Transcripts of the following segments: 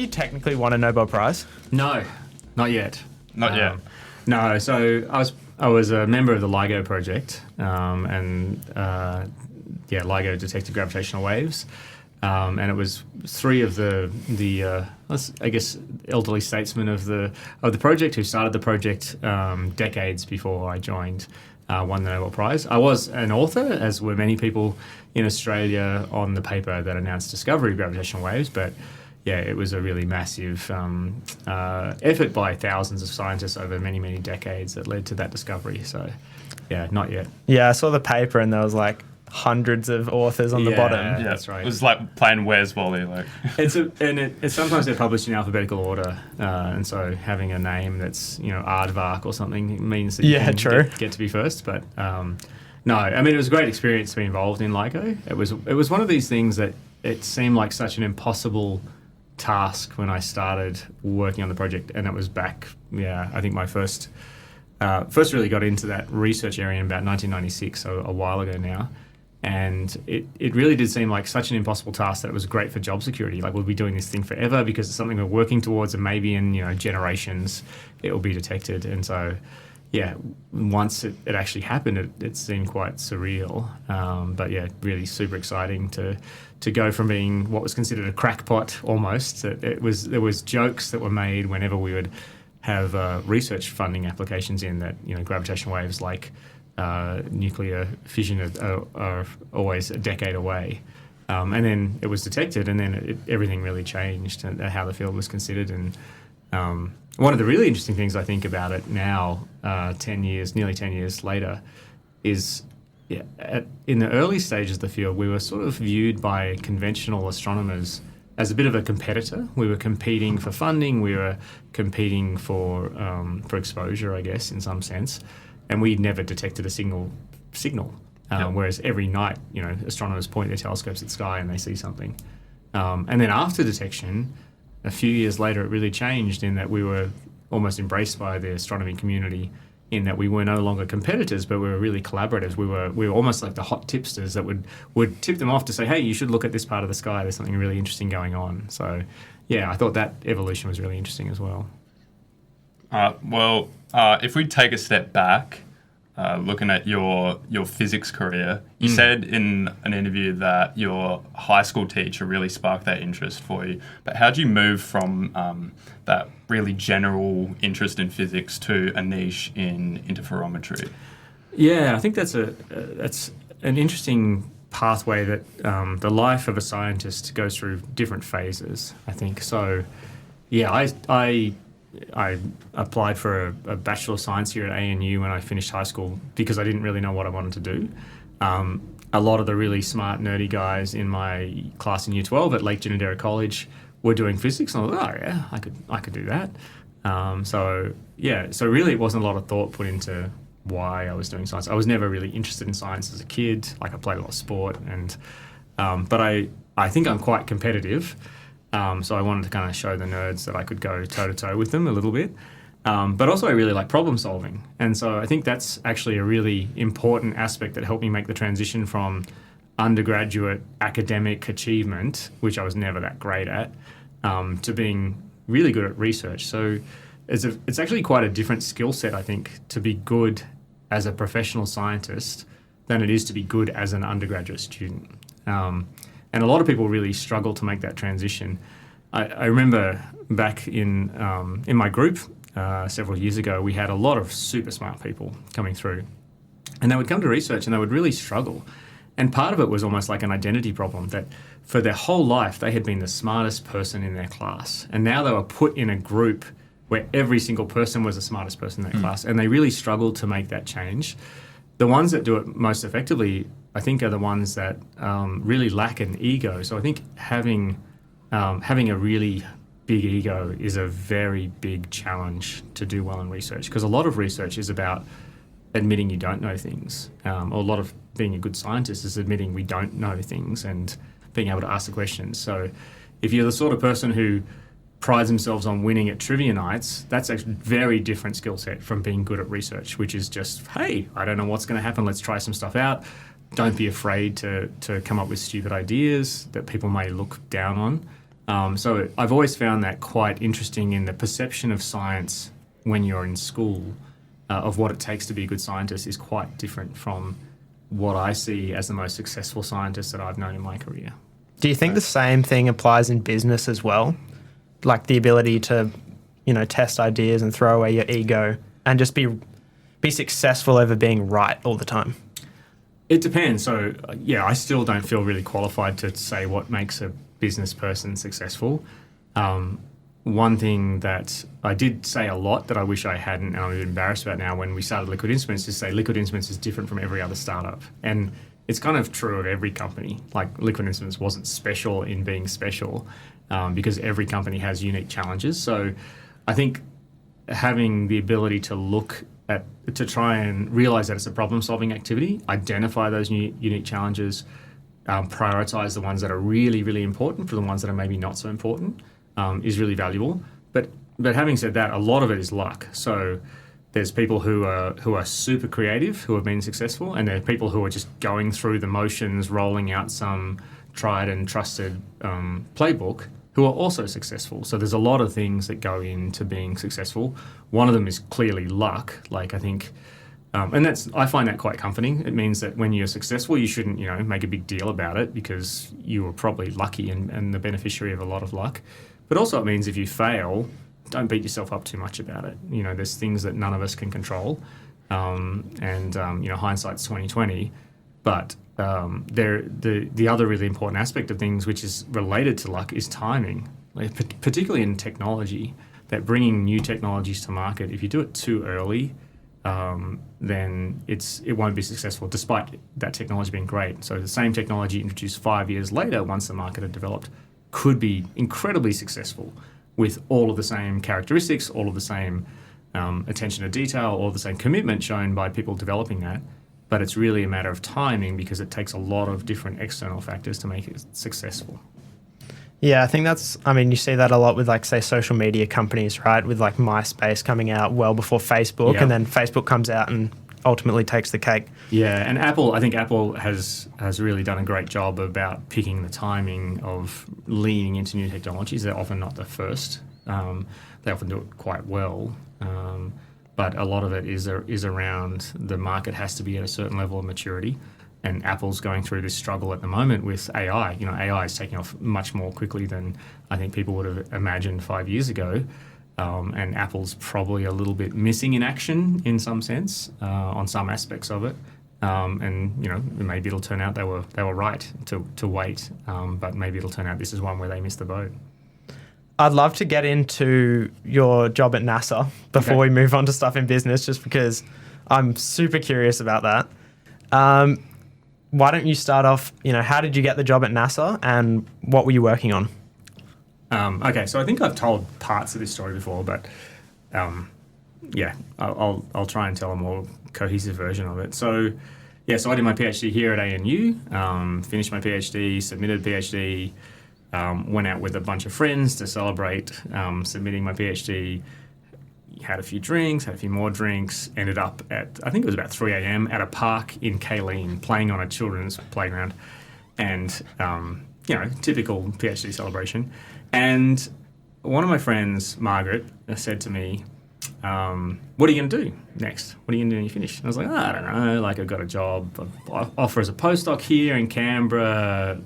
you technically won a Nobel Prize? No, not yet. Not yet. No, so I was a member of the LIGO project, LIGO detected gravitational waves, and it was three of the I guess elderly statesmen of the project who started the project decades before I joined. Won the Nobel Prize. I was an author, as were many people in Australia, on the paper that announced discovery of gravitational waves, but yeah, it was a really massive effort by thousands of scientists over many, many decades that led to that discovery. So, yeah, not yet. Yeah, I saw the paper and there was like hundreds of authors on the bottom. Yeah, that's right. It was like playing Where's Wally? Like. It's sometimes they're published in alphabetical order, and so having a name that's aardvark or something means that you can get to be first. But no, I mean it was a great experience to be involved in LIGO. It was one of these things that it seemed like such an impossible task when I started working on the project, and it was back. Yeah, I think my first really got into that research area in about 1996, so a while ago now. And it really did seem like such an impossible task that it was great for job security. Like, we'll be doing this thing forever because it's something we're working towards, and maybe in generations it will be detected. And so, yeah, once it actually happened, it seemed quite surreal. But yeah, really super exciting to go from being what was considered a crackpot almost. There was jokes that were made whenever we would have research funding applications in that gravitational waves like nuclear fission are always a decade away. And then it was detected, and then everything really changed and how the field was considered. And one of the really interesting things I think about it now, nearly 10 years later, is in the early stages of the field, we were sort of viewed by conventional astronomers as a bit of a competitor. We were competing for funding, we were competing for exposure, I guess, in some sense. And we never detected a single signal. Whereas every night, astronomers point their telescopes at the sky and they see something. And then after detection, a few years later, it really changed in that we were almost embraced by the astronomy community, in that we were no longer competitors, but we were really collaborators. We were almost like the hot tipsters that would tip them off to say, hey, you should look at this part of the sky. There's something really interesting going on. So, yeah, I thought that evolution was really interesting as well. If we take a step back, looking at your physics career, you said in an interview that your high school teacher really sparked that interest for you. But how do you move from that really general interest in physics to a niche in interferometry? Yeah, I think that's an interesting pathway that the life of a scientist goes through different phases, I think. So, yeah, I applied for a Bachelor of Science here at ANU when I finished high school because I didn't really know what I wanted to do. A lot of the really smart, nerdy guys in my class in Year 12 at Lake Ginninderra College were doing physics, and I was like, oh yeah, I could do that. So really it wasn't a lot of thought put into why I was doing science. I was never really interested in science as a kid. Like, I played a lot of sport, and but I think I'm quite competitive. So I wanted to kind of show the nerds that I could go toe-to-toe with them a little bit. But also I really like problem solving. And so I think that's actually a really important aspect that helped me make the transition from undergraduate academic achievement, which I was never that great at, to being really good at research. So it's actually quite a different skill set, I think, to be good as a professional scientist than it is to be good as an undergraduate student. And a lot of people really struggle to make that transition. I remember back in my group several years ago, we had a lot of super smart people coming through. And they would come to research and they would really struggle. And part of it was almost like an identity problem, that for their whole life they had been the smartest person in their class. And now they were put in a group where every single person was the smartest person in their class. And they really struggled to make that change. The ones that do it most effectively, I think, are the ones that really lack an ego. So I think having a really big ego is a very big challenge to do well in research, because a lot of research is about admitting you don't know things. Or a lot of being a good scientist is admitting we don't know things and being able to ask the questions. So if you're the sort of person who prides themselves on winning at trivia nights, that's a very different skill set from being good at research, which is just, hey, I don't know what's going to happen, let's try some stuff out. Don't be afraid to come up with stupid ideas that people may look down So I've always found that quite interesting in the perception of science when you're in school, of what it takes to be a good scientist is quite different from what I see as the most successful scientists that I've known in my career. Do you think the same thing applies in business as well? Like the ability to, test ideas and throw away your ego and just be successful over being right all the time? It depends. So, I still don't feel really qualified to say what makes a business person successful. One thing that I did say a lot that I wish I hadn't, and I'm embarrassed about now when we started Liquid Instruments, is say Liquid Instruments is different from every other startup. And it's kind of true of every company. Like Liquid Instruments wasn't special in being special, because every company has unique challenges. So I think having the ability to to try and realize that it's a problem-solving activity, identify those unique challenges, prioritize the ones that are really, really important for the ones that are maybe not so important, is really valuable. But having said that, a lot of it is luck. So there's people who are super creative who have been successful, and there are people who are just going through the motions, rolling out some tried and trusted playbook, who are also successful. So there's a lot of things that go into being successful. One of them is clearly luck. Like I think, and I find that quite comforting. It means that when you're successful, you shouldn't make a big deal about it because you were probably lucky and the beneficiary of a lot of luck. But also it means if you fail, don't beat yourself up too much about it. There's things that none of us can control, and hindsight's 20/20. But the other really important aspect of things, which is related to luck, is timing. Like, particularly in technology, that bringing new technologies to market, if you do it too early, then it won't be successful, despite that technology being great. So the same technology introduced 5 years later, once the market had developed, could be incredibly successful with all of the same characteristics, all of the same attention to detail, all of the same commitment shown by people developing that. But it's really a matter of timing because it takes a lot of different external factors to make it successful. Yeah, I think you see that a lot with say social media companies, right? With MySpace coming out well before Facebook, and then Facebook comes out and ultimately takes the cake. Yeah, and I think Apple has really done a great job about picking the timing of leaning into new technologies. They're often not the first. They often do it quite well. But a lot of it is around the market has to be at a certain level of maturity. And Apple's going through this struggle at the moment with AI. AI is taking off much more quickly than I think people would have imagined 5 years ago. And Apple's probably a little bit missing in action in some sense on some aspects of it. And maybe it'll turn out they were right to wait. But maybe it'll turn out this is one where they missed the boat. I'd love to get into your job at NASA before we move on to stuff in business, just because I'm super curious about that. Why don't you start off, how did you get the job at NASA and what were you working on? Okay, so I think I've told parts of this story before, but I'll try and tell a more cohesive version of it. So I did my PhD here at ANU, finished my PhD, submitted PhD, went out with a bunch of friends to celebrate submitting my PhD, had a few drinks, had a few more drinks, ended up at, I think it was about 3 a.m. at a park in Kaleen, playing on a children's playground. And, typical PhD celebration. And one of my friends, Margaret, said to me, what are you going to do next? What are you going to do when you finish? And I was like, I don't know, I've got a job, offer as a postdoc here in Canberra.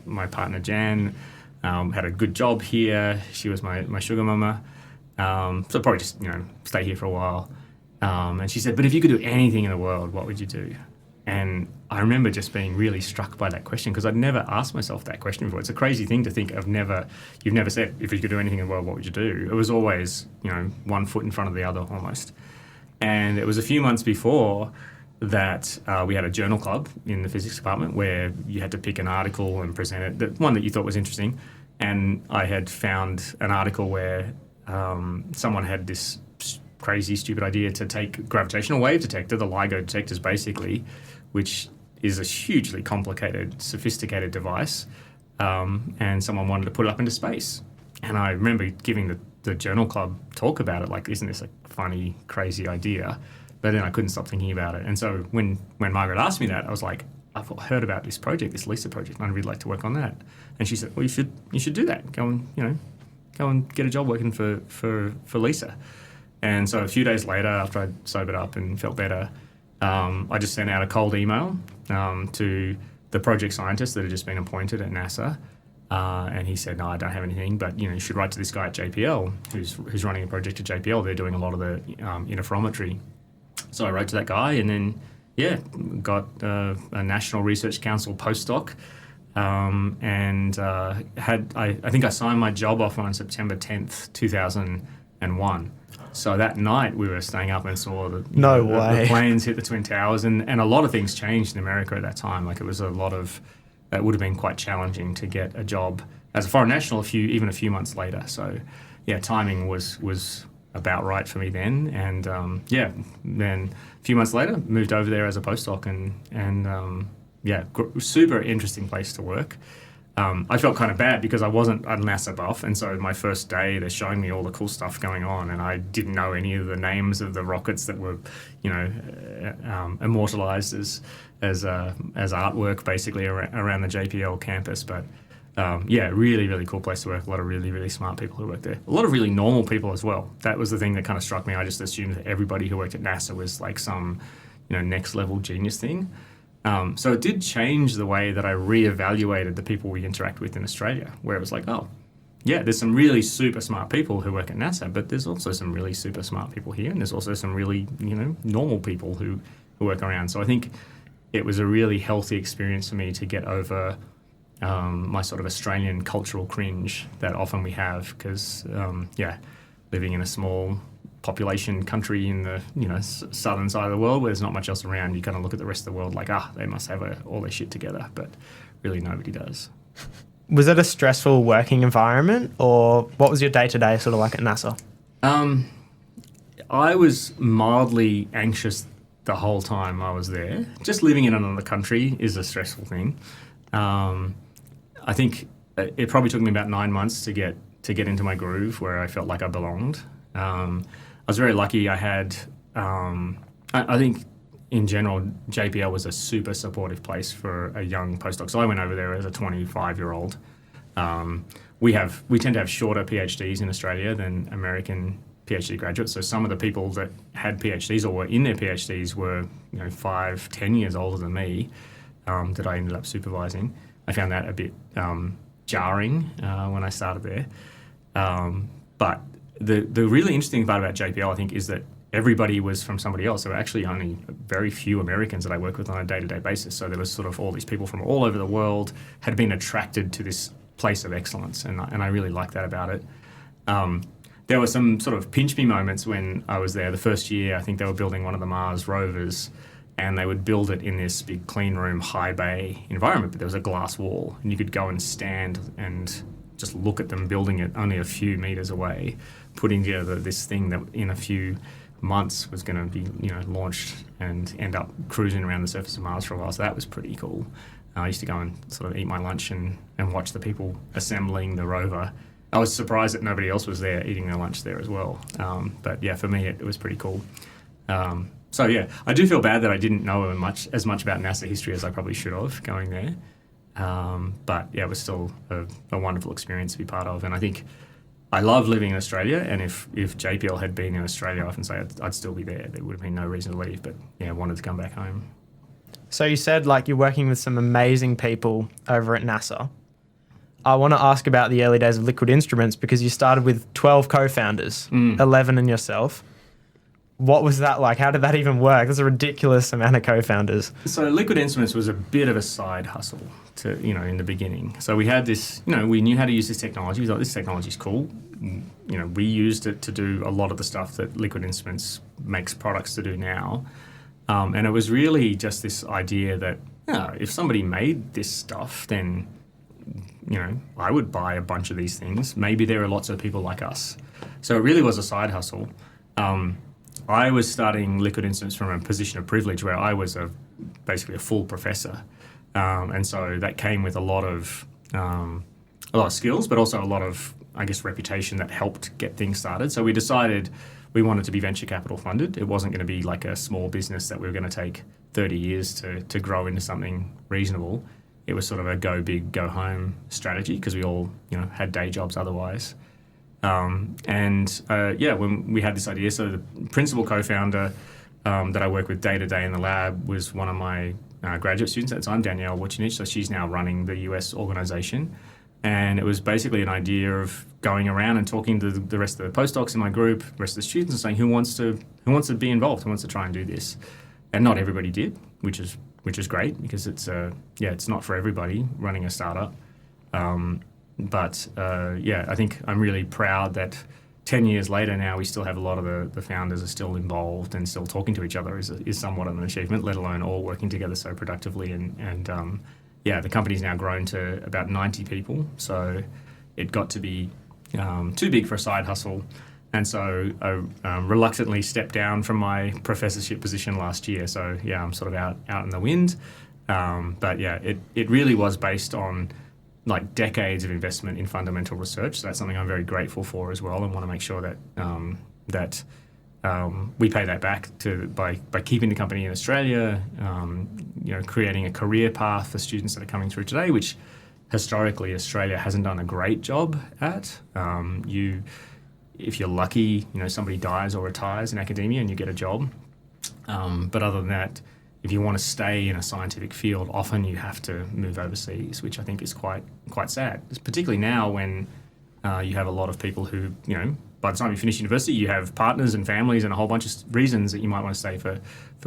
My partner Jan had a good job here. She was my sugar mama. So I'd probably just, stay here for a while. And she said, but if you could do anything in the world, what would you do? And I remember just being really struck by that question because I'd never asked myself that question before. It's a crazy thing to think you've never said, if you could do anything in the world, what would you do? It was always, one foot in front of the other almost. And it was a few months before that we had a journal club in the physics department where you had to pick an article and present it, one that you thought was interesting. And I had found an article where someone had this crazy, stupid idea to take gravitational wave detector, the LIGO detectors basically, which is a hugely complicated, sophisticated device, and someone wanted to put it up into space. And I remember giving the journal club talk about it, like, isn't this a funny, crazy idea? But then I couldn't stop thinking about it. And so when Margaret asked me that, I was like, I've heard about this project, this LISA project, and I'd really like to work on that. And she said, well, you should do that. Go and get a job working for LISA. And so a few days later, after I'd sobered up and felt better, I just sent out a cold email to the project scientist that had just been appointed at NASA. And he said, no, I don't have anything, but you should write to this guy at JPL who's running a project at JPL. They're doing a lot of the interferometry. So I wrote to that guy, and then got a National Research Council postdoc, and I think I signed my job offer on September 10th, 2001. So that night we were staying up and saw the planes hit the Twin Towers, and a lot of things changed in America at that time. Like it was it would have been quite challenging to get a job as a foreign national even a few months later. So yeah, timing was about right for me then. And then a few months later moved over there as a postdoc, and super interesting place to work. I felt kind of bad because I wasn't a NASA buff, and so my first day they're showing me all the cool stuff going on, and I didn't know any of the names of the rockets that were, immortalized as artwork basically around the JPL campus. But really, really cool place to work. A lot of really, really smart people who worked there. A lot of really normal people as well. That was the thing that kind of struck me. I just assumed that everybody who worked at NASA was like some, next level genius thing. So it did change the way that I reevaluated the people we interact with in Australia, where it was like, oh, yeah, there's some really super smart people who work at NASA, but there's also some really super smart people here, and there's also some really, normal people who work around. So I think it was a really healthy experience for me to get over my sort of Australian cultural cringe that often we have, because, living in a small population country in the southern side of the world where there's not much else around, you kind of look at the rest of the world like, they must have all their shit together, but really nobody does. Was it a stressful working environment, or what was your day-to-day sort of like at NASA? I was mildly anxious the whole time I was there. Just living in another country is a stressful thing. I think it probably took me about 9 months to get into my groove where I felt like I belonged. I was very lucky. I had, I think in general, JPL was a super supportive place for a young postdoc. So I went over there as a 25-year-old. We tend to have shorter PhDs in Australia than American PhD graduates. So some of the people that had PhDs or were in their PhDs were 5-10 years older than me, that I ended up supervising. I found that a bit jarring when I started there. But the really interesting part about JPL, I think, is that everybody was from somebody else. There were actually only very few Americans that I work with on a day-to-day basis. So there was sort of all these people from all over the world had been attracted to this place of excellence, and I really liked that about it. There were some sort of pinch me moments when I was there. The first year, I think they were building one of the Mars Rovers, and they would build it in this big clean room, high bay environment, but there was a glass wall, and you could go and stand and just look at them building it only a few meters away, putting together this thing that in a few months was going to be launched and end up cruising around the surface of Mars for a while. So that was pretty cool. I used to go and sort of eat my lunch and watch the people assembling the rover. I was surprised that nobody else was there eating their lunch there as well. But yeah, for me it was pretty cool. So yeah, I do feel bad that I didn't know as much about NASA history as I probably should have going there. But yeah, it was still a wonderful experience to be part of. And I think I love living in Australia, and if JPL had been in Australia, I often say I'd still be there. There would have been no reason to leave, but yeah, I wanted to come back home. So you said like you're working with some amazing people over at NASA. I want to ask about the early days of Liquid Instruments, because you started with 12 co-founders, 11 and yourself. What was that like? How did that even work? There's a ridiculous amount of co-founders. So Liquid Instruments was a bit of a side hustle to, in the beginning. So we had this, we knew how to use this technology. We thought this technology's cool. We used it to do a lot of the stuff that Liquid Instruments makes products to do now. And it was really just this idea that, if somebody made this stuff, then, I would buy a bunch of these things. Maybe there are lots of people like us. So it really was a side hustle. I was starting Liquid Instruments from a position of privilege where I was basically a full professor. And so that came with a lot of skills, but also a lot of, reputation that helped get things started. So we decided, we wanted to be venture capital funded. It wasn't going to be like a small business that we were going to take 30 years to grow into something reasonable. It was sort of a go big, go home strategy because we all, had day jobs otherwise. When we had this idea, so the principal co-founder that I work with day to day in the lab was one of my graduate students at the time, Daniel Shaddock. So she's now running the US organization. And it was basically an idea of going around and talking to the rest of the postdocs in my group, the rest of the students, and saying who wants to be involved, who wants to try and do this. And not everybody did, which is great because it's not for everybody running a startup. I think I'm really proud that 10 years later now we still have a lot of the founders are still involved and still talking to each other is somewhat of an achievement, let alone all working together so productively. The company's now grown to about 90 people. So it got to be too big for a side hustle. And so I reluctantly stepped down from my professorship position last year. So I'm sort of out in the wind. It really was based on like decades of investment in fundamental research. So that's something I'm very grateful for as well, and want to make sure that we pay that back by keeping the company in Australia, creating a career path for students that are coming through today, which historically Australia hasn't done a great job at. If you're lucky, somebody dies or retires in academia and you get a job. But other than that, if you want to stay in a scientific field, often you have to move overseas, which I think is quite sad. It's particularly now when you have a lot of people who, by the time you finish university, you have partners and families and a whole bunch of reasons that you might want to stay for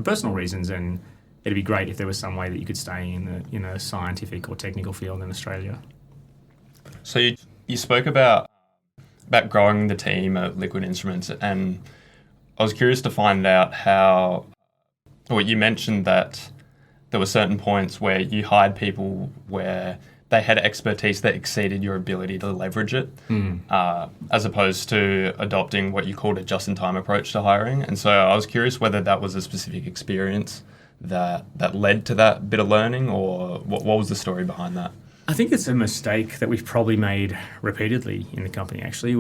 personal reasons. And it'd be great if there was some way that you could stay in a scientific or technical field in Australia. So you spoke about growing the team at Liquid Instruments, and I was curious to find out how. Well, you mentioned that there were certain points where you hired people where they had expertise that exceeded your ability to leverage it, as opposed to adopting what you called a just-in-time approach to hiring. And so I was curious whether that was a specific experience that led to that bit of learning, or what was the story behind that? I think it's a mistake that we've probably made repeatedly in the company, actually,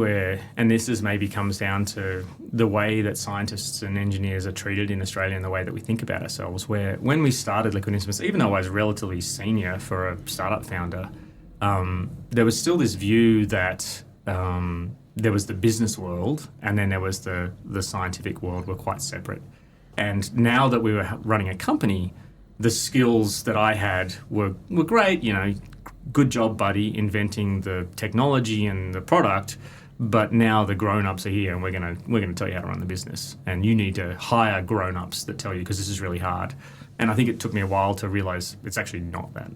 and this maybe comes down to the way that scientists and engineers are treated in Australia and the way that we think about ourselves, where when we started Liquid Instruments, even though I was relatively senior for a startup founder, there was still this view that there was the business world and then there was the scientific world were quite separate. And now that we were running a company, the skills that I had were great, good job, buddy, inventing the technology and the product. But now the grown-ups are here, and we're gonna tell you how to run the business. And you need to hire grown-ups that tell you, because this is really hard. And I think it took me a while to realize it's actually not that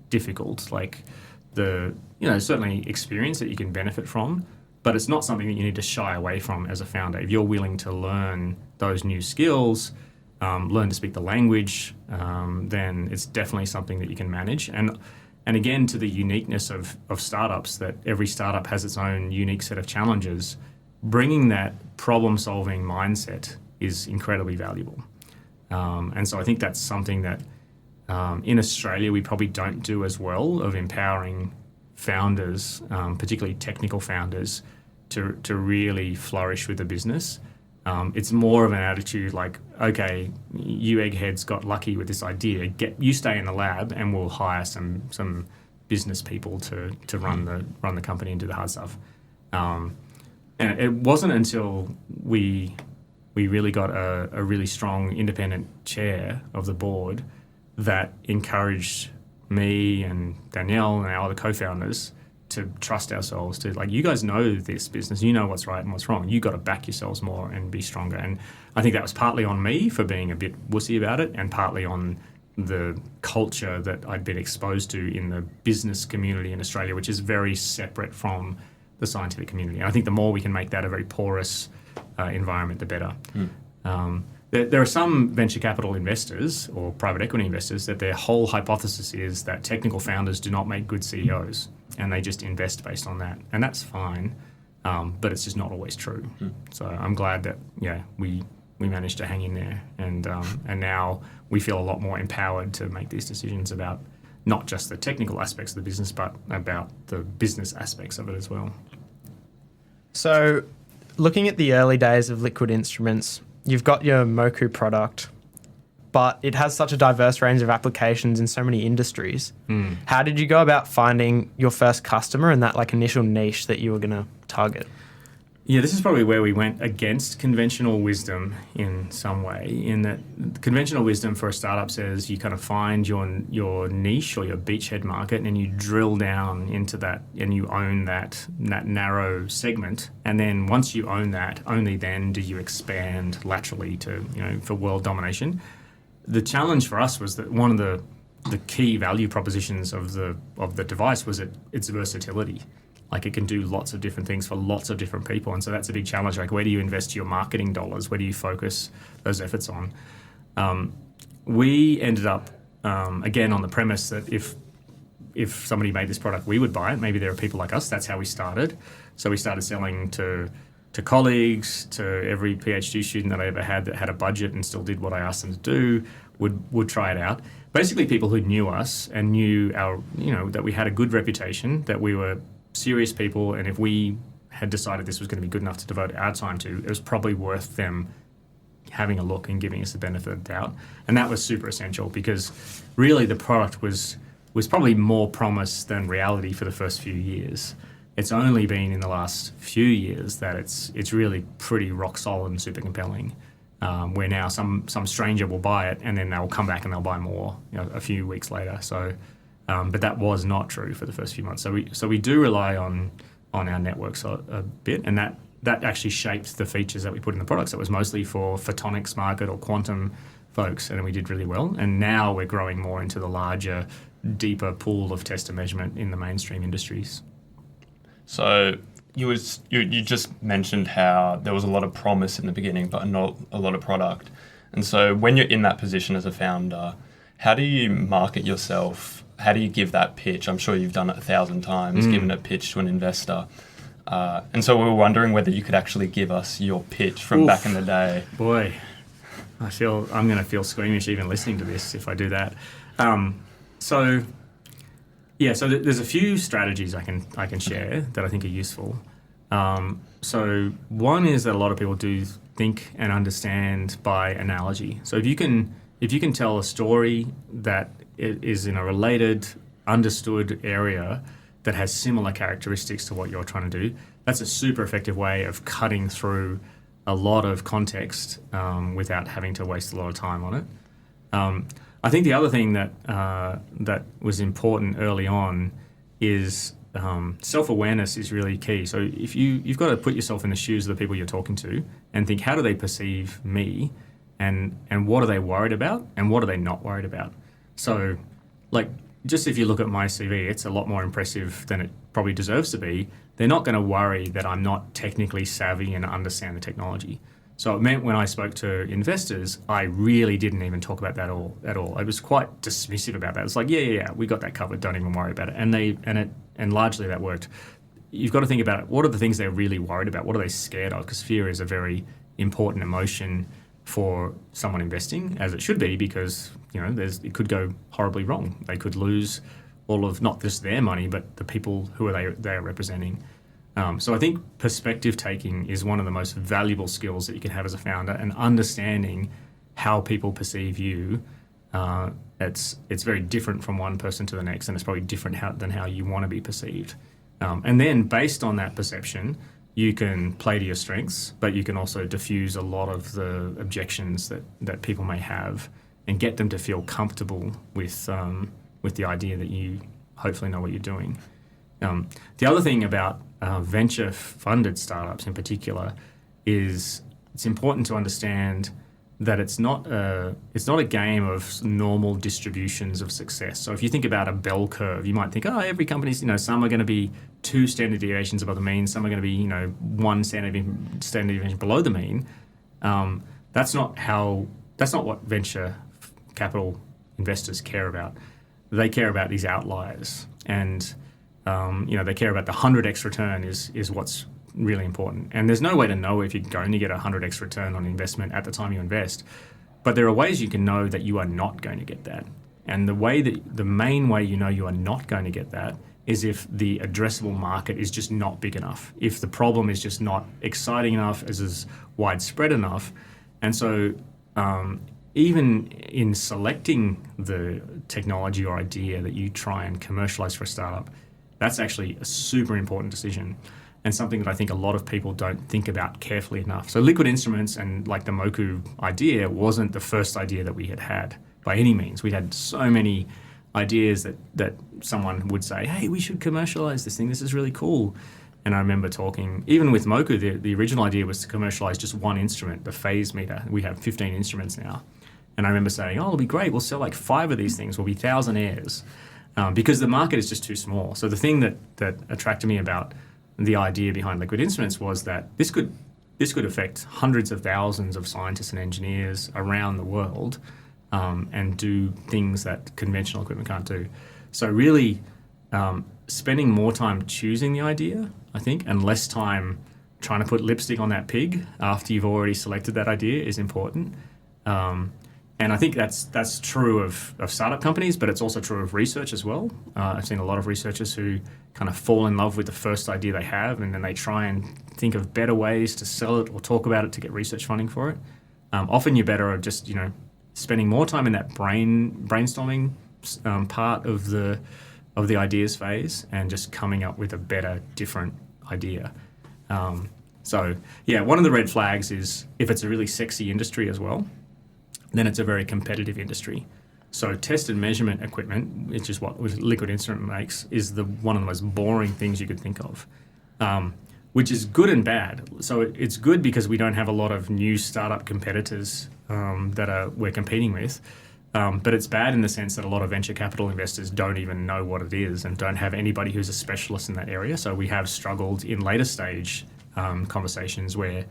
difficult. Like certainly experience that you can benefit from, but it's not something that you need to shy away from as a founder. If you're willing to learn those new skills, learn to speak the language, then it's definitely something that you can manage. And again, to the uniqueness of startups, that every startup has its own unique set of challenges, bringing that problem-solving mindset is incredibly valuable. And so I think that's something that in Australia we probably don't do as well, of empowering founders, particularly technical founders, to really flourish with the business. It's more of an attitude like, okay, you eggheads got lucky with this idea. You stay in the lab, and we'll hire some business people to run the company and do the hard stuff. And it wasn't until we really got a really strong independent chair of the board that encouraged me and Danielle and our other co-founders to trust ourselves, to you guys know this business, you know what's right and what's wrong. You got to back yourselves more and be stronger. And I think that was partly on me for being a bit wussy about it, and partly on the culture that I'd been exposed to in the business community in Australia, which is very separate from the scientific community. And I think the more we can make that a very porous environment, the better. There are some venture capital investors or private equity investors that their whole hypothesis is that technical founders do not make good CEOs, and they just invest based on that. And that's fine, but it's just not always true. So I'm glad that we managed to hang in there, and now we feel a lot more empowered to make these decisions about not just the technical aspects of the business, but about the business aspects of it as well. So looking at the early days of liquid instruments, you've got your Moku product, but it has such a diverse range of applications in so many industries. How did you go about finding your first customer and that like initial niche that you were going to target? Yeah, this is probably where we went against conventional wisdom in some way, in that conventional wisdom for a startup says you kind of find your niche or your beachhead market and you drill down into that and you own that narrow segment. And then once you own that, only then do you expand laterally to, for world domination. The challenge for us was that one of the key value propositions of the device was its versatility. Like it can do lots of different things for lots of different people. And so that's a big challenge. Like where do you invest your marketing dollars? Where do you focus those efforts on? We ended up, again, on the premise that if somebody made this product, we would buy it. Maybe there are people like us. That's how we started. So we started selling to colleagues, to every PhD student that I ever had that had a budget and still did what I asked them to do, would try it out. Basically people who knew us and knew that we had a good reputation, that we were serious people, and if we had decided this was going to be good enough to devote our time to, it was probably worth them having a look and giving us the benefit of the doubt. And that was super essential because really the product was probably more promise than reality for the first few years. It's only been in the last few years that it's really pretty rock solid and super compelling. Where now some stranger will buy it and then they'll come back and they'll buy more a few weeks later. So. But that was not true for the first few months. So we do rely on our networks a bit, and that actually shaped the features that we put in the products. It was mostly for photonics market or quantum folks, and we did really well. And now we're growing more into the larger, deeper pool of test and measurement in the mainstream industries. So you just mentioned how there was a lot of promise in the beginning, but not a lot of product. And so when you're in that position as a founder, how do you market yourself? How do you give that pitch? I'm sure you've done it 1,000 times, given a pitch to an investor. And so we were wondering whether you could actually give us your pitch from back in the day. Boy, I'm going to feel squeamish even listening to this if I do that. So there's a few strategies I can share that I think are useful. So one is that a lot of people do think and understand by analogy. So if you can tell a story that is in a related, understood area that has similar characteristics to what you're trying to do, that's a super effective way of cutting through a lot of context without having to waste a lot of time on it. I think the other thing that was important early on is self-awareness is really key. So if you've got to put yourself in the shoes of the people you're talking to and think, how do they perceive me? And what are they worried about? And what are they not worried about? So, just if you look at my CV, it's a lot more impressive than it probably deserves to be. They're not going to worry that I'm not technically savvy and understand the technology. So it meant when I spoke to investors, I really didn't even talk about that at all. I was quite dismissive about that. It's like, yeah, we got that covered. Don't even worry about it. And largely that worked. You've got to think about it. What are the things they're really worried about? What are they scared of? Because fear is a very important emotion for someone investing, as it should be, because it could go horribly wrong. They could lose all of not just their money, but the people who they are representing. So I think perspective taking is one of the most valuable skills that you can have as a founder, and understanding how people perceive you. It's very different from one person to the next, and it's probably different than how you want to be perceived. And then based on that perception, you can play to your strengths, but you can also diffuse a lot of the objections that people may have and get them to feel comfortable with the idea that you hopefully know what you're doing. The other thing about venture-funded startups in particular is it's important to understand that it's not a game of normal distributions of success. So if you think about a bell curve, you might think, every company's, some are going to be 2 standard deviations above the mean, some are going to be, 1 standard deviation below the mean. That's not what venture capital investors care about. They care about these outliers, and they care about the 100x return is what's really important. And there's no way to know if you're going to get a 100x return on investment at the time you invest, but there are ways you can know that you are not going to get that. And the main way you know you are not going to get that is if the addressable market is just not big enough, if the problem is just not exciting enough, is widespread enough. And so even in selecting the technology or idea that you try and commercialize for a startup, that's actually a super important decision, and something that I think a lot of people don't think about carefully enough. So liquid instruments and like the Moku idea wasn't the first idea that we had by any means. We had so many ideas that someone would say, hey, we should commercialize this thing. This is really cool. And I remember talking, even with Moku, the original idea was to commercialize just one instrument, the phase meter. We have 15 instruments now. And I remember saying, oh, it'll be great. We'll sell like 5 of these things. We'll be thousandaires. Because the market is just too small. So the thing that attracted me about the idea behind liquid instruments was that this could affect hundreds of thousands of scientists and engineers around the world, and do things that conventional equipment can't do. So really spending more time choosing the idea, I think, and less time trying to put lipstick on that pig after you've already selected that idea is important. And I think that's true of startup companies, but it's also true of research as well. I've seen a lot of researchers who kind of fall in love with the first idea they have, and then they try and think of better ways to sell it or talk about it to get research funding for it. Often you're better at just, spending more time in that brainstorming part of the ideas phase and just coming up with a better, different idea. So one of the red flags is if it's a really sexy industry as well, then it's a very competitive industry. So test and measurement equipment, which is what liquid instrument makes, is one of the most boring things you could think of, which is good and bad. So it's good because we don't have a lot of new startup competitors that we're competing with, but it's bad in the sense that a lot of venture capital investors don't even know what it is and don't have anybody who's a specialist in that area. So we have struggled in later stage conversations where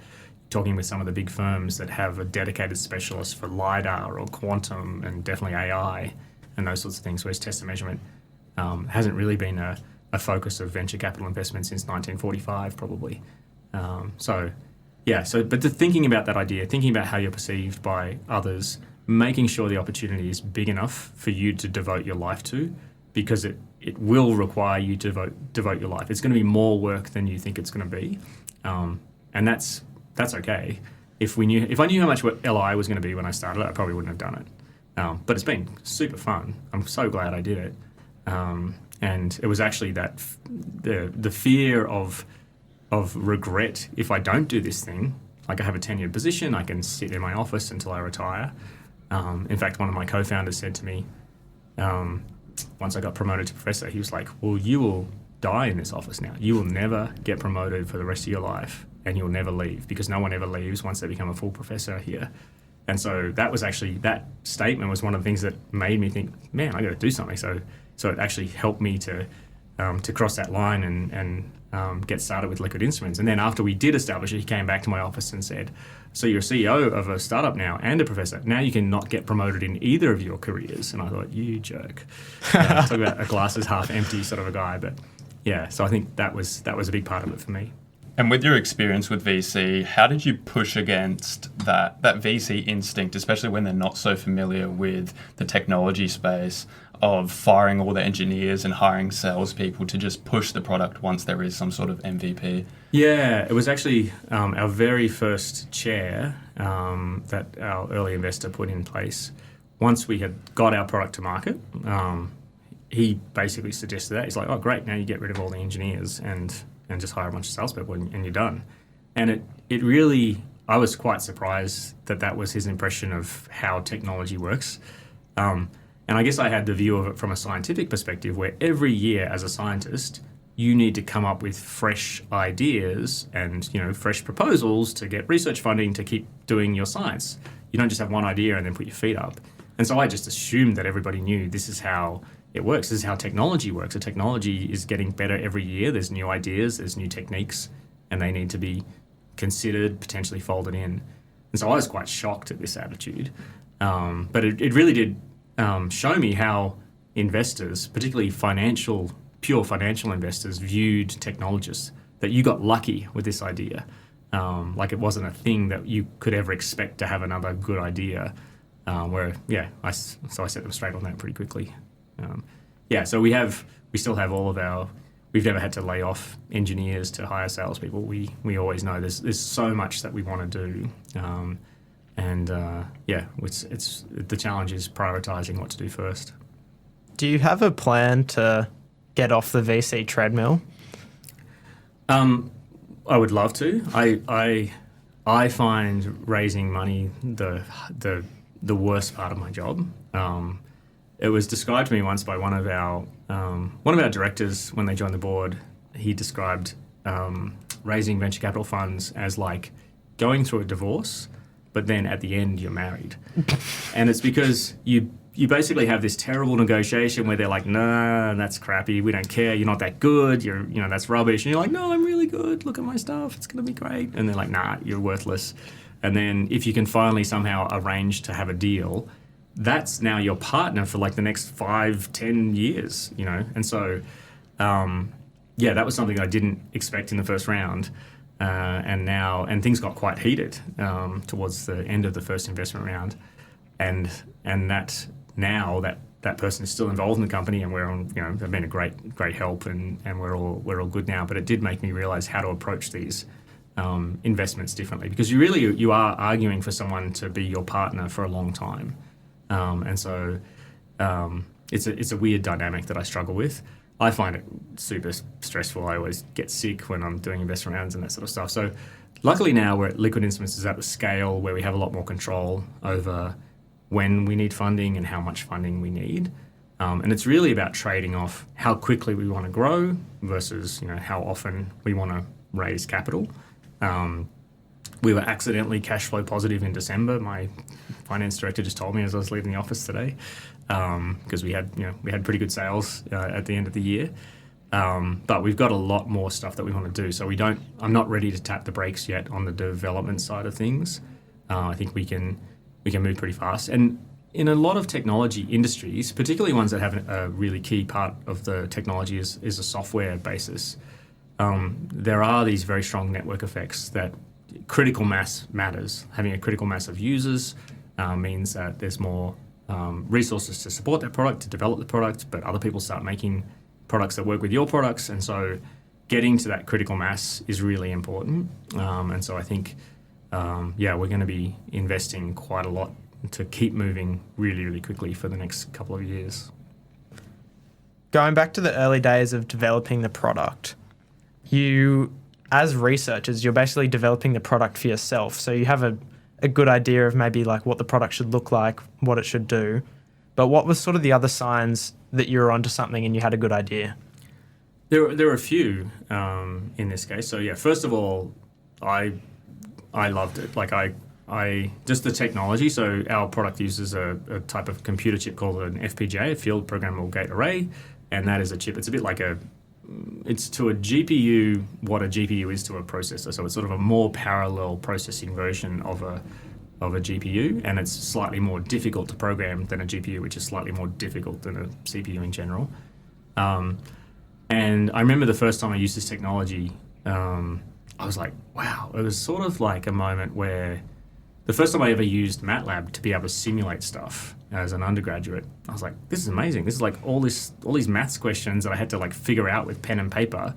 talking with some of the big firms that have a dedicated specialist for LiDAR or quantum and definitely AI and those sorts of things, whereas test and measurement hasn't really been a focus of venture capital investment since 1945 probably. But thinking about that idea, thinking about how you're perceived by others, making sure the opportunity is big enough for you to devote your life to, because it will require you to devote your life. It's going to be more work than you think it's going to be, and that's okay. If I knew how much LI was going to be when I started, I probably wouldn't have done it. But it's been super fun. I'm so glad I did it. And it was actually that the fear of regret if I don't do this thing. Like I have a tenured position, I can sit in my office until I retire. In fact, one of my co-founders said to me, once I got promoted to professor, he was like, well, you will die in this office now. You will never get promoted for the rest of your life, and you'll never leave, because no one ever leaves once they become a full professor here. And so that statement was one of the things that made me think, man, I got to do something. So it actually helped me to cross that line and get started with liquid instruments. And then after we did establish it, he came back to my office and said, so you're a CEO of a startup now and a professor. Now you can not get promoted in either of your careers. And I thought, you jerk. Talk about a glass is half empty sort of a guy. But yeah, so I think that was a big part of it for me. And with your experience with VC, how did you push against that VC instinct, especially when they're not so familiar with the technology space, of firing all the engineers and hiring salespeople to just push the product once there is some sort of MVP? Yeah, it was actually our very first chair that our early investor put in place. Once we had got our product to market, he basically suggested that. He's like, oh, great, now you get rid of all the engineers and just hire a bunch of salespeople and you're done. And it really, I was quite surprised that was his impression of how technology works. And I guess I had the view of it from a scientific perspective, where every year as a scientist, you need to come up with fresh ideas and fresh proposals to get research funding to keep doing your science. You don't just have one idea and then put your feet up. And so I just assumed that everybody knew this is how it works. This is how technology works. The technology is getting better every year. There's new ideas, there's new techniques, and they need to be considered, potentially folded in. And so I was quite shocked at this attitude. But it really did show me how investors, particularly pure financial investors, viewed technologists, that you got lucky with this idea. Like it wasn't a thing that you could ever expect to have another good idea. So I set them straight on that pretty quickly. So we have we still have all of our. We've never had to lay off engineers to hire salespeople. We always know there's so much that we want to do, it's the challenge is prioritizing what to do first. Do you have a plan to get off the VC treadmill? I would love to. I find raising money the worst part of my job. It was described to me once by one of our directors when they joined the board. He described raising venture capital funds as like going through a divorce, but then at the end you're married. And it's because you basically have this terrible negotiation where they're like, nah, that's crappy. We don't care. You're not that good. That's rubbish. And you're like, no, I'm really good. Look at my stuff. It's going to be great. And they're like, nah, you're worthless. And then if you can finally somehow arrange to have a deal, that's now your partner for like the next 5-10 years, And so, that was something I didn't expect in the first round. And things got quite heated towards the end of the first investment round. And that now that person is still involved in the company, and we're on, they've been a great help, and we're all good now. But it did make me realize how to approach these investments differently, because you are arguing for someone to be your partner for a long time. It's a weird dynamic that I struggle with. I find it super stressful. I always get sick when I'm doing investment rounds and that sort of stuff. So luckily now we're at Liquid Instruments is at the scale where we have a lot more control over when we need funding and how much funding we need. And it's really about trading off how quickly we want to grow versus how often we want to raise capital. We were accidentally cash flow positive in December. My finance director just told me as I was leaving the office today, because we had pretty good sales at the end of the year. But we've got a lot more stuff that we want to do. So I'm not ready to tap the brakes yet on the development side of things. I think we can move pretty fast. And in a lot of technology industries, particularly ones that have a really key part of the technology is a software basis, there are these very strong network effects that critical mass matters. Having a critical mass of users means that there's more resources to support that product, to develop the product, but other people start making products that work with your products. And so getting to that critical mass is really important. And so I think, we're going to be investing quite a lot to keep moving really, really quickly for the next couple of years. Going back to the early days of developing the product, as researchers, you're basically developing the product for yourself. So you have a good idea of maybe like what the product should look like, what it should do. But what was sort of the other signs that you were onto something and you had a good idea? There were a few in this case. So first of all, I loved it. Like I just the technology. So our product uses a type of computer chip called an FPGA, a field programmable gate array, and that is a chip. It's a bit like it's to a GPU what a GPU is to a processor. So it's sort of a more parallel processing version of a GPU, and it's slightly more difficult to program than a GPU, which is slightly more difficult than a CPU in general. And I remember the first time I used this technology, I was like, wow. It was sort of like a moment where the first time I ever used MATLAB to be able to simulate stuff as an undergraduate, I was like, this is amazing. This is like all these maths questions that I had to like figure out with pen and paper.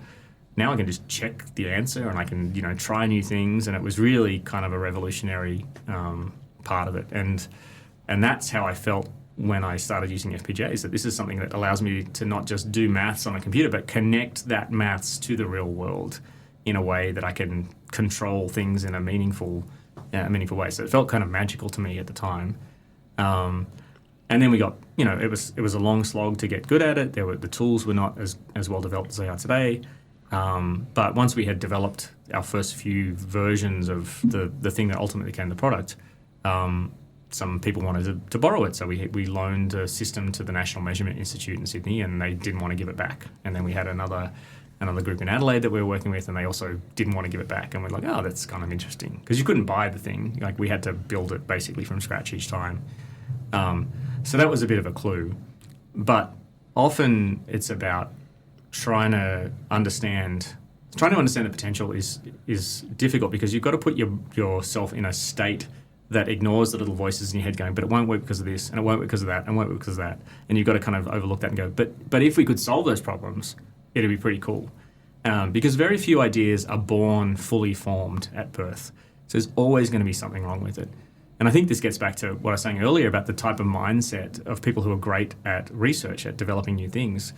Now I can just check the answer and I can, try new things. And it was really kind of a revolutionary part of it. And that's how I felt when I started using FPGAs, that this is something that allows me to not just do maths on a computer, but connect that maths to the real world in a way that I can control things in a meaningful way. So it felt kind of magical to me at the time. And then we got, it was a long slog to get good at it. The tools were not as well developed as they are today. But once we had developed our first few versions of the thing that ultimately became the product, some people wanted to borrow it. So we loaned a system to the National Measurement Institute in Sydney, and they didn't want to give it back. And then we had another group in Adelaide that we were working with, and they also didn't want to give it back. And we're like, oh, that's kind of interesting, because you couldn't buy the thing. Like, we had to build it basically from scratch each time. So that was a bit of a clue. But often it's about trying to understand the potential is difficult, because you've got to put yourself in a state that ignores the little voices in your head going, but it won't work because of this, and it won't work because of that, and it won't work because of that. And you've got to kind of overlook that and go, but if we could solve those problems, it'd be pretty cool. Because very few ideas are born fully formed at birth. So there's always going to be something wrong with it. And I think this gets back to what I was saying earlier about the type of mindset of people who are great at research, at developing new things.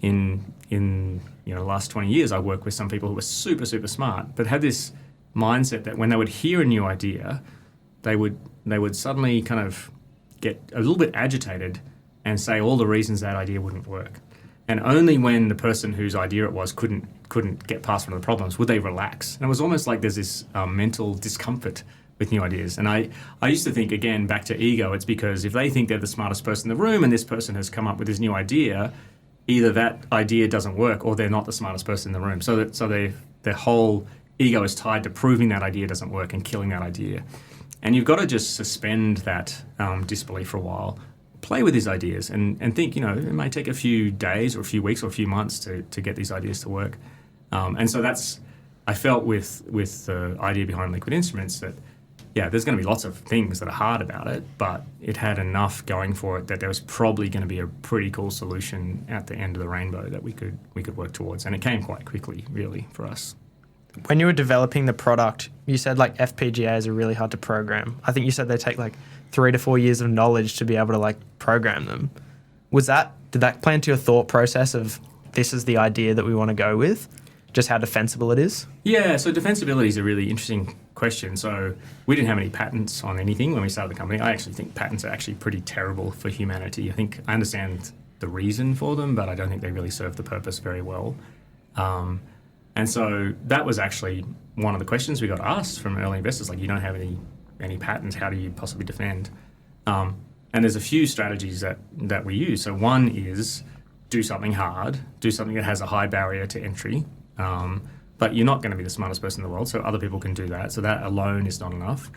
In the last 20 years, I worked with some people who were super, super smart, but had this mindset that when they would hear a new idea, they would suddenly kind of get a little bit agitated and say all the reasons that idea wouldn't work. And only when the person whose idea it was couldn't get past one of the problems would they relax. And it was almost like there's this mental discomfort with new ideas. And I used to think, again, back to ego, it's because if they think they're the smartest person in the room and this person has come up with this new idea, either that idea doesn't work or they're not the smartest person in the room. So their whole ego is tied to proving that idea doesn't work and killing that idea. And you've got to just suspend that disbelief for a while, play with these ideas and think, it may take a few days or a few weeks or a few months to get these ideas to work. And so I felt with the idea behind Liquid Instruments that, there's going to be lots of things that are hard about it, but it had enough going for it that there was probably going to be a pretty cool solution at the end of the rainbow that we could work towards. And it came quite quickly, really, for us. When you were developing the product, you said like FPGAs are really hard to program. I think you said they take like 3 to 4 years of knowledge to be able to like program them. Did that play into your thought process of this is the idea that we want to go with? Just how defensible it is? Yeah, so defensibility is a really interesting question. So we didn't have any patents on anything when we started the company. I actually think patents are actually pretty terrible for humanity. I understand the reason for them, but I don't think they really serve the purpose very well. And so that was actually one of the questions we got asked from early investors, like, you don't have any patents, how do you possibly defend? And there's a few strategies that we use. So one is do something hard, do something that has a high barrier to entry, but you're not going to be the smartest person in the world, so other people can do that. So that alone is not enough.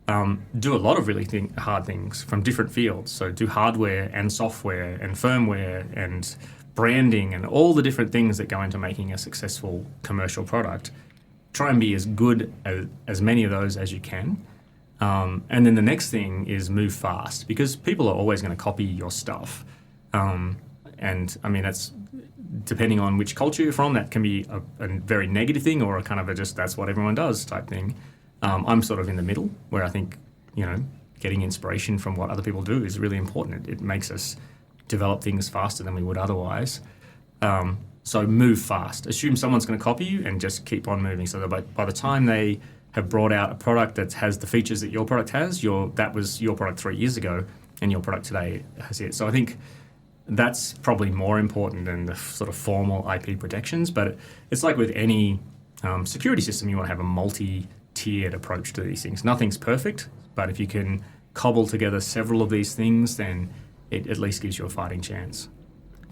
Do a lot of really hard things from different fields. So do hardware and software and firmware and branding and all the different things that go into making a successful commercial product. Try and be as good as many of those as you can. And then the next thing is move fast, because people are always going to copy your stuff. And I mean, that's depending on which culture you're from, that can be a very negative thing or a kind of just that's what everyone does type thing. I'm sort of in the middle where I think, getting inspiration from what other people do is really important. It makes us develop things faster than we would otherwise. So move fast. Assume someone's going to copy you and just keep on moving. So that by the time they have brought out a product that has the features that your product has, that was your product 3 years ago and your product today has it. So I think that's probably more important than the sort of formal IP protections. But it's like with any security system, you want to have a multi-tiered approach to these things. Nothing's perfect, but if you can cobble together several of these things, then it at least gives you a fighting chance.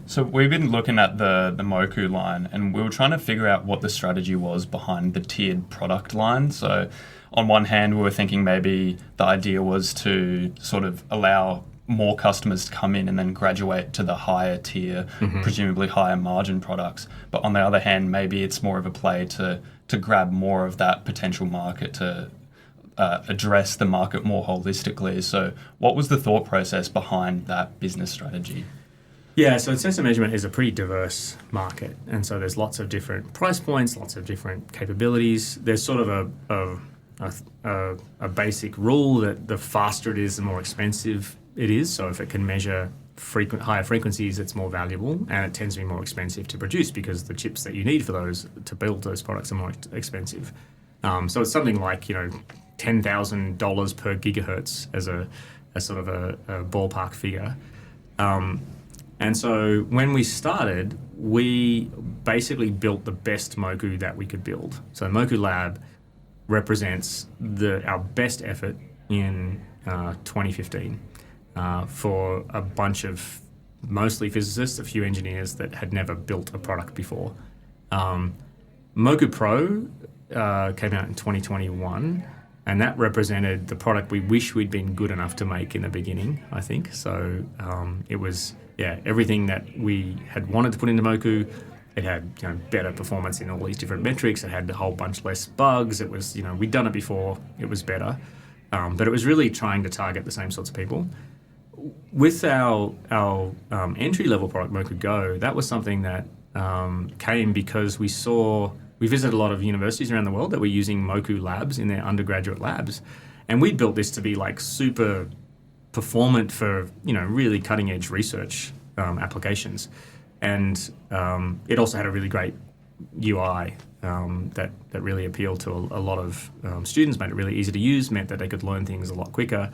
So we've been looking at the Moku line, and we were trying to figure out what the strategy was behind the tiered product line. So on one hand, we were thinking maybe the idea was to sort of allow more customers to come in and then graduate to the higher tier, presumably higher margin products. But on the other hand, maybe it's more of a play to grab more of that potential market, to address the market more holistically. So what was the thought process behind that business strategy? Yeah, so sensor measurement is a pretty diverse market. And so there's lots of different price points, lots of different capabilities. There's sort of a basic rule that the faster it is, the more expensive it is. So if it can measure higher frequencies, it's more valuable, and it tends to be more expensive to produce because the chips that you need for those to build those products are more expensive. So it's something like $10,000 per gigahertz as a sort of a ballpark figure. And so when we started, we basically built the best Moku that we could build. So Moku Lab represents our best effort in 2015 for a bunch of mostly physicists, a few engineers that had never built a product before. Moku Pro came out in 2021, and that represented the product we wish we'd been good enough to make in the beginning, I think. So it was everything that we had wanted to put into Moku. It had better performance in all these different metrics. It had a whole bunch less bugs. It was we'd done it before. It was better. But it was really trying to target the same sorts of people. With our entry-level product, Moku Go, that was something that came because we visited a lot of universities around the world that were using Moku labs in their undergraduate labs. And we built this to be like super performant for, really cutting-edge research applications. And it also had a really great UI that really appealed to a lot of students, made it really easy to use, meant that they could learn things a lot quicker,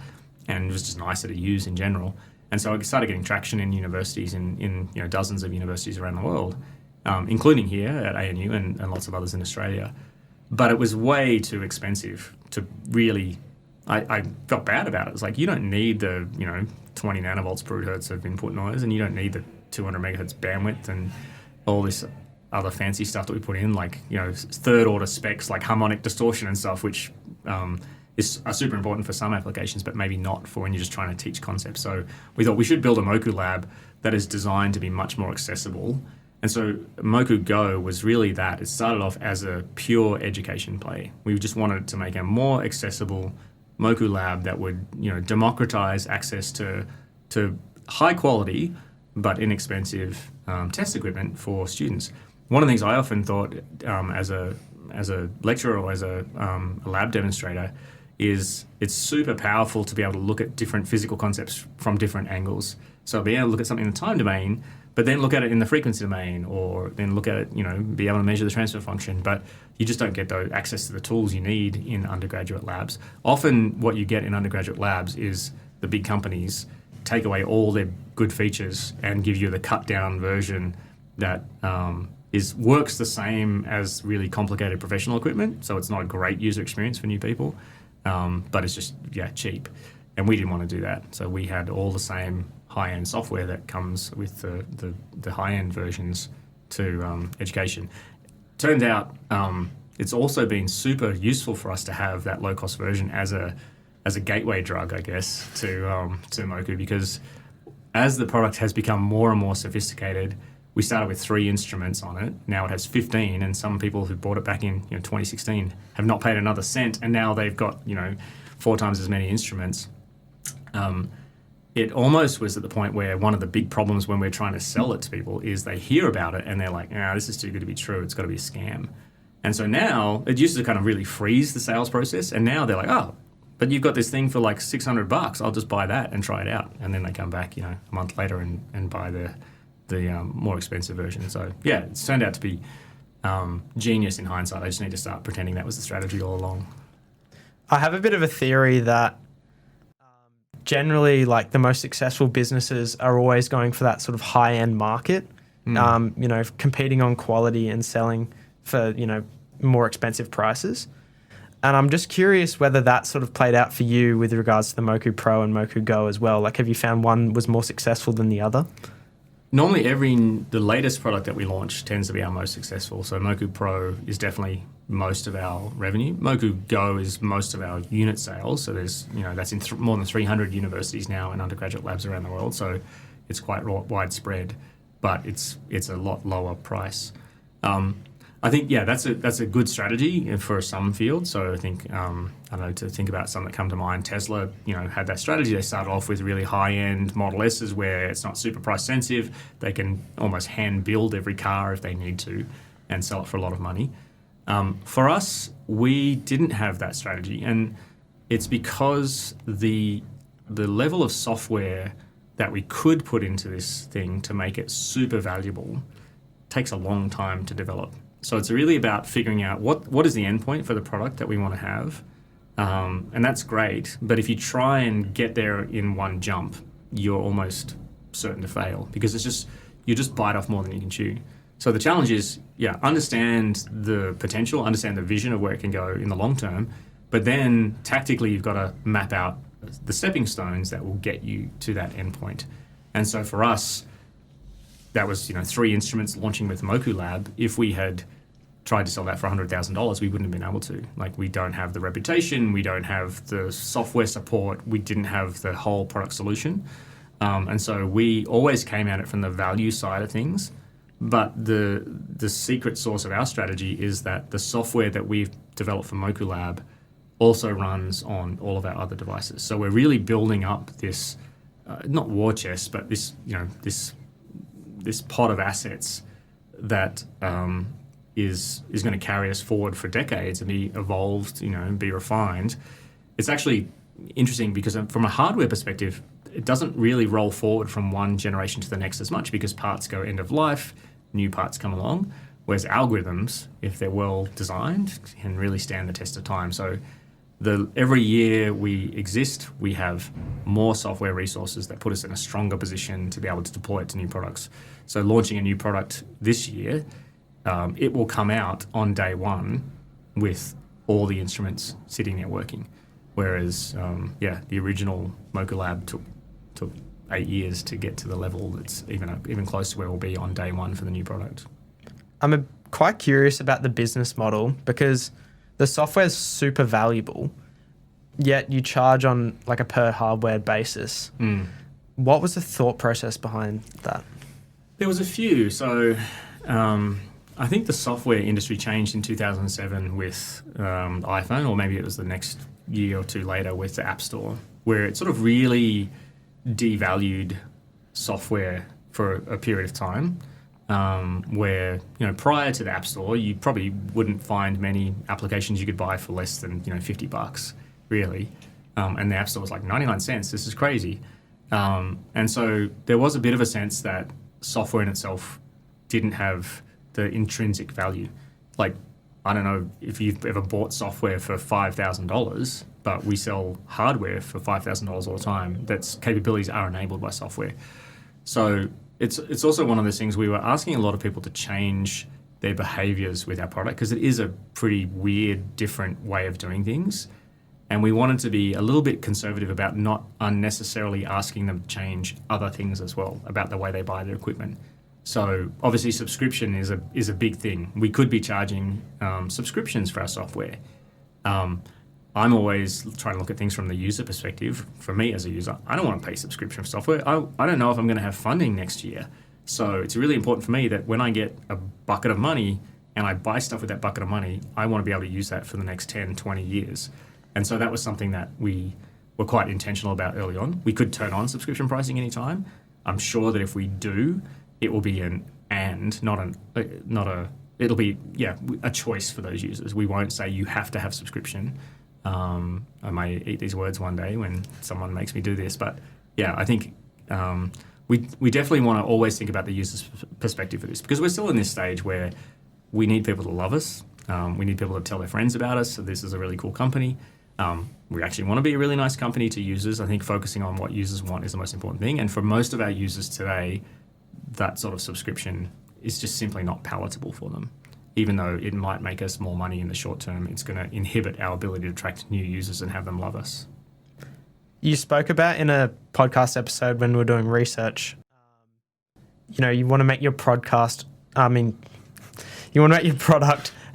and it was just nicer to use in general. And so I started getting traction in universities, in dozens of universities around the world, including here at ANU and lots of others in Australia. But it was way too expensive to really... I felt bad about it. It's like, you don't need the 20 nanovolts per hertz of input noise, and you don't need the 200 megahertz bandwidth and all this other fancy stuff that we put in, like third order specs like harmonic distortion and stuff, which are super important for some applications, but maybe not for when you're just trying to teach concepts. So we thought we should build a Moku lab that is designed to be much more accessible. And so Moku Go was really that. It started off as a pure education play. We just wanted to make a more accessible Moku lab that would, democratize access to high quality but inexpensive test equipment for students. One of the things I often thought as a lecturer or as a lab demonstrator is it's super powerful to be able to look at different physical concepts from different angles. So being able to look at something in the time domain, but then look at it in the frequency domain, or then look at it, be able to measure the transfer function. But you just don't get those access to the tools you need in undergraduate labs. Often what you get in undergraduate labs is the big companies take away all their good features and give you the cut down version that works the same as really complicated professional equipment. So it's not a great user experience for new people, but it's just cheap. And we didn't want to do that. So we had all the same high-end software that comes with the high-end versions to education. Turns out it's also been super useful for us to have that low-cost version as a gateway drug, I guess, to Moku, because as the product has become more and more sophisticated, we started with 3 instruments on it. Now it has 15, and some people who bought it back in 2016 have not paid another cent, and now they've got 4 times as many instruments. It almost was at the point where one of the big problems when we're trying to sell it to people is they hear about it and they're like, this is too good to be true. It's got to be a scam. And so now it used to kind of really freeze the sales process. And now they're like, oh, but you've got this thing for like $600. I'll just buy that and try it out. And then they come back, a month later and buy the more expensive version. So yeah, it's turned out to be genius in hindsight. I just need to start pretending that was the strategy all along. I have a bit of a theory that generally, like, the most successful businesses are always going for that sort of high-end market, competing on quality and selling for, more expensive prices. And I'm just curious whether that sort of played out for you with regards to the Moku Pro and Moku Go as well. Like, have you found one was more successful than the other? Normally, the latest product that we launch tends to be our most successful. So Moku Pro is definitely most of our revenue. Moku Go is most of our unit sales. So there's, that's in more than 300 universities now and undergraduate labs around the world. So it's quite widespread, but it's a lot lower price. I think, that's a good strategy for some fields. So I think, to think about some that come to mind, Tesla, had that strategy. They started off with really high-end Model S's where it's not super price sensitive. They can almost hand build every car if they need to and sell it for a lot of money. For us, we didn't have that strategy. And it's because the level of software that we could put into this thing to make it super valuable takes a long time to develop. So it's really about figuring out what is the endpoint for the product that we want to have. And that's great. But if you try and get there in one jump, you're almost certain to fail because you just bite off more than you can chew. So the challenge is, understand the potential, understand the vision of where it can go in the long term, but then tactically you've got to map out the stepping stones that will get you to that endpoint. And so for us, that was 3 instruments launching with Moku Lab. If we had tried to sell that for $100,000, we wouldn't have been able to. Like, we don't have the reputation, we don't have the software support, we didn't have the whole product solution. And so we always came at it from the value side of things. But the secret source of our strategy is that the software that we've developed for Moku Lab also runs on all of our other devices. So we're really building up this, not war chest, but this, this pot of assets that is going to carry us forward for decades and be evolved, and be refined. It's actually interesting because from a hardware perspective, it doesn't really roll forward from one generation to the next as much because parts go end of life, new parts come along, whereas algorithms, if they're well designed, can really stand the test of time. So every year we exist, we have more software resources that put us in a stronger position to be able to deploy it to new products. So launching a new product this year, it will come out on day one with all the instruments sitting there working. Whereas, the original Moku Lab took 8 years to get to the level that's even close to where we'll be on day one for the new product. I'm quite curious about the business model because the software is super valuable, yet you charge on like a per hardware basis. What was the thought process behind that? There was a few. So I think the software industry changed in 2007 with the iPhone, or maybe it was the next year or two later with the App Store, where it sort of really devalued software for a period of time. Where prior to the App Store, you probably wouldn't find many applications you could buy for less than $50, really. And the App Store was like 99 cents. This is crazy. And so there was a bit of a sense that software in itself didn't have the intrinsic value. Like, I don't know if you've ever bought software for $5,000, but we sell hardware for $5,000 all the time. That's capabilities are enabled by software. So it's also one of those things we were asking a lot of people to change their behaviors with our product because it is a pretty weird, different way of doing things. And we wanted to be a little bit conservative about not unnecessarily asking them to change other things as well about the way they buy their equipment. So obviously subscription is a big thing. We could be charging subscriptions for our software. I'm always trying to look at things from the user perspective. For me as a user, I don't want to pay subscription for software. I don't know if I'm going to have funding next year. So it's really important for me that when I get a bucket of money and I buy stuff with that bucket of money, I want to be able to use that for the next 10, 20 years. And so that was something that we were quite intentional about early on. We could turn on subscription pricing anytime. I'm sure that if we do, it will be it'll be a choice for those users. We won't say you have to have subscription. I may eat these words one day when someone makes me do this, but yeah, I think we definitely want to always think about the user's perspective for this because we're still in this stage where we need people to love us. We need people to tell their friends about us. So this is a really cool company. We actually want to be a really nice company to users. I think focusing on what users want is the most important thing. And for most of our users today, that sort of subscription is just simply not palatable for them. Even though it might make us more money in the short term, it's going to inhibit our ability to attract new users and have them love us. You spoke about in a podcast episode when we were doing research, you want to make your product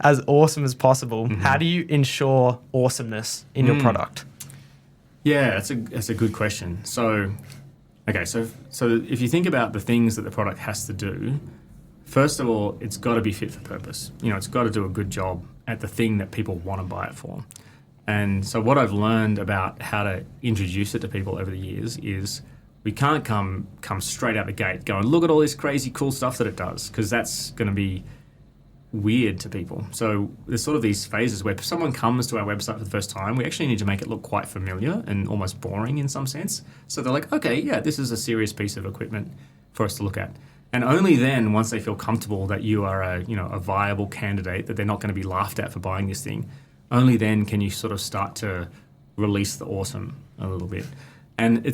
as awesome as possible. Mm-hmm. How do you ensure awesomeness in your product? Yeah, that's a good question. So if you think about the things that the product has to do, first of all, it's got to be fit for purpose. It's got to do a good job at the thing that people want to buy it for. And so what I've learned about how to introduce it to people over the years is we can't come straight out the gate going, look at all this crazy cool stuff that it does, because that's going to be weird to people. So there's sort of these phases where if someone comes to our website for the first time, we actually need to make it look quite familiar and almost boring in some sense. So they're like, okay, yeah, this is a serious piece of equipment for us to look at. And only then, once they feel comfortable that you are a viable candidate, that they're not going to be laughed at for buying this thing, only then can you sort of start to release the awesome a little bit. And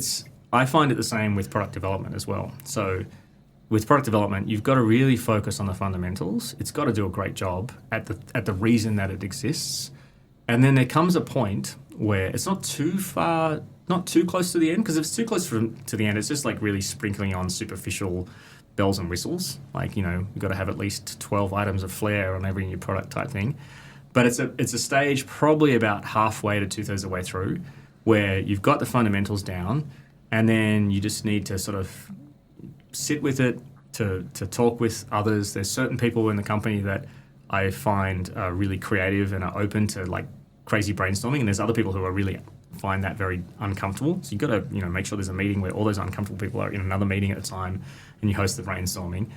I find it the same with product development as well. So with product development, you've got to really focus on the fundamentals. It's got to do a great job at the reason that it exists. And then there comes a point where it's not too close to the end, because if it's too close to the end, it's just like really sprinkling on superficial bells and whistles. Like, you've got to have at least 12 items of flair on every new product type thing. But it's a stage probably about halfway to 2/3 of the way through where you've got the fundamentals down, and then you just need to sort of sit with it, to talk with others. There's certain people in the company that I find are really creative and are open to like crazy brainstorming, and there's other people who are really find that very uncomfortable. So you've got to, make sure there's a meeting where all those uncomfortable people are in another meeting at a time, and you host the brainstorming.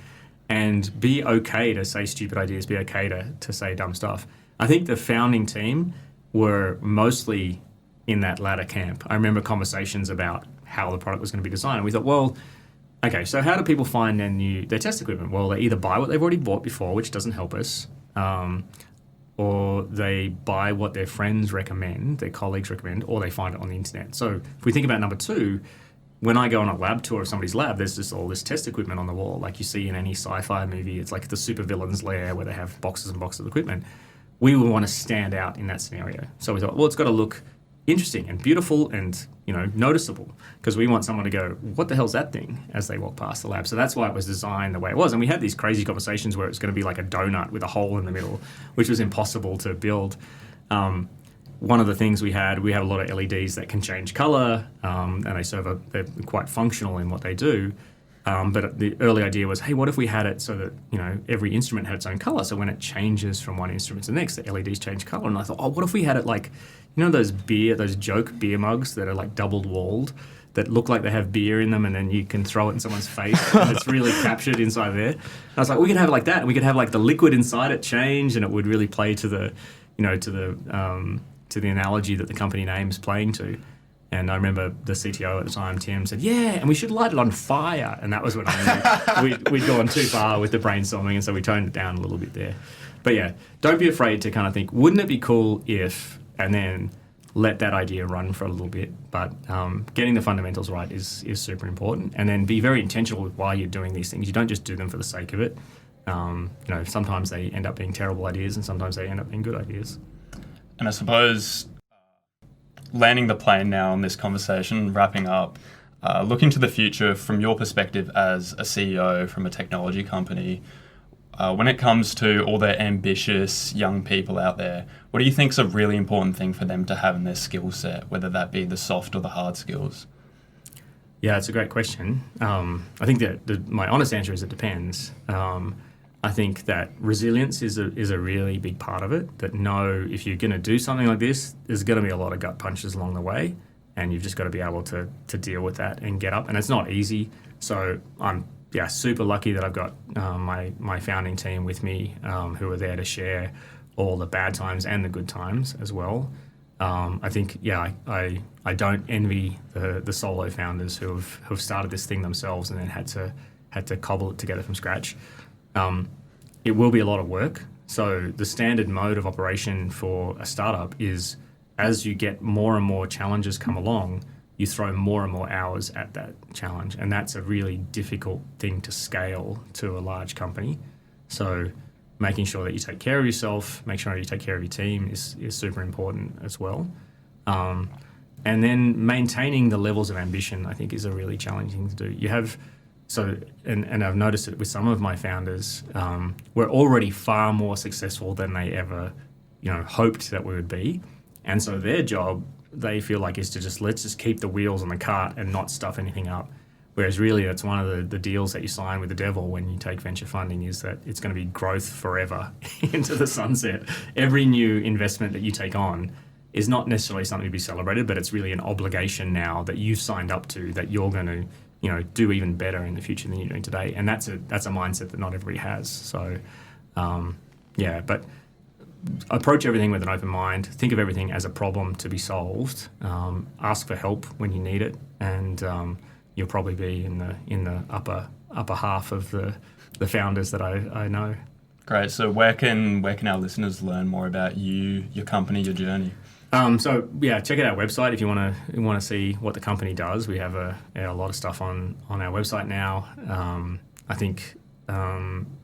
And be okay to say stupid ideas, be okay to say dumb stuff. I think the founding team were mostly in that latter camp. I remember conversations about how the product was going to be designed, and we thought, well, okay, so how do people find their test equipment? Well, they either buy what they've already bought before, which doesn't help us, or they buy what their friends recommend, their colleagues recommend, or they find it on the internet. So if we think about number 2, when I go on a lab tour of somebody's lab, there's just all this test equipment on the wall, like you see in any sci-fi movie. It's like the supervillain's lair where they have boxes and boxes of equipment. We would want to stand out in that scenario. So we thought, well, it's got to look interesting and beautiful and noticeable, because we want someone to go, what the hell's that thing, as they walk past the lab. So that's why it was designed the way it was. And we had these crazy conversations where it was going to be like a donut with a hole in the middle, which was impossible to build. One of the things we had a lot of LEDs that can change color, and they're quite functional in what they do. But the early idea was, hey, what if we had it so that every instrument had its own color? So when it changes from one instrument to the next, the LEDs change color. And I thought, what if we had it like, those joke beer mugs that are like doubled walled, that look like they have beer in them, and then you can throw it in someone's face, and it's really captured inside there. And I was like, we could have it like that, and we could have like the liquid inside it change, and it would really play to the analogy that the company name's playing to. And I remember the CTO at the time, Tim, said, yeah, and we should light it on fire. And that was when I knew we'd gone too far with the brainstorming, and so we toned it down a little bit there. But yeah, don't be afraid to kind of think, wouldn't it be cool if, and then let that idea run for a little bit. But getting the fundamentals right is super important. And then be very intentional with why you're doing these things. You don't just do them for the sake of it. Sometimes they end up being terrible ideas, and sometimes they end up being good ideas. And I suppose landing the plane now on this conversation, wrapping up, looking to the future from your perspective as a CEO from a technology company, when it comes to all the ambitious young people out there, what do you think is a really important thing for them to have in their skill set, whether that be the soft or the hard skills? Yeah, it's a great question. I think that my honest answer is it depends. I think that resilience is a really big part of it. That if you're going to do something like this, there's going to be a lot of gut punches along the way, and you've just got to be able to deal with that and get up. And it's not easy. So I'm super lucky that I've got my founding team with me, who are there to share all the bad times and the good times as well. I think I don't envy the solo founders who've started this thing themselves and then had to cobble it together from scratch. It will be a lot of work. So the standard mode of operation for a startup is, as you get more and more challenges come along, you throw more and more hours at that challenge. And that's a really difficult thing to scale to a large company. So making sure that you take care of yourself, make sure you take care of your team is super important as well. And then maintaining the levels of ambition, I think, is a really challenging thing to do. And I've noticed it with some of my founders, we're already far more successful than they ever, hoped that we would be. And so their job, they feel like, is to let's just keep the wheels on the cart and not stuff anything up. Whereas really that's one of the deals that you sign with the devil when you take venture funding, is that it's going to be growth forever into the sunset. Every new investment that you take on is not necessarily something to be celebrated, but it's really an obligation now that you've signed up to, that you're going to do even better in the future than you're doing today. And that's a mindset that not everybody has. So, but approach everything with an open mind. Think of everything as a problem to be solved. Ask for help when you need it, and you'll probably be in the upper half of the founders that I know. Great. So where can our listeners learn more about you, your company, your journey? Check out our website if you want to see what the company does. We have a lot of stuff on our website now. I think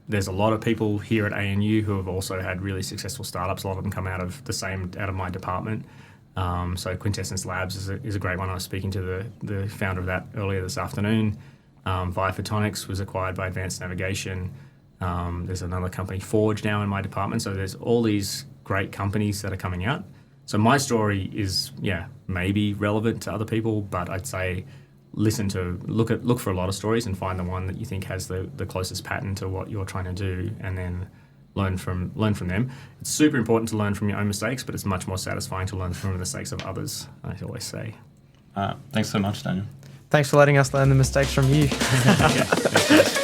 there's a lot of people here at ANU who have also had really successful startups. A lot of them come out of my department. So Quintessence Labs is a great one. I was speaking to the founder of that earlier this afternoon. Via Photonics was acquired by Advanced Navigation. There's another company, Forge, now in my department. So there's all these great companies that are coming out. So my story is, maybe relevant to other people, but I'd say look for a lot of stories and find the one that you think has the closest pattern to what you're trying to do, and then learn from them. It's super important to learn from your own mistakes, but it's much more satisfying to learn from the mistakes of others, I always say. Thanks so much, Daniel. Thanks for letting us learn the mistakes from you. Yeah, thanks, guys.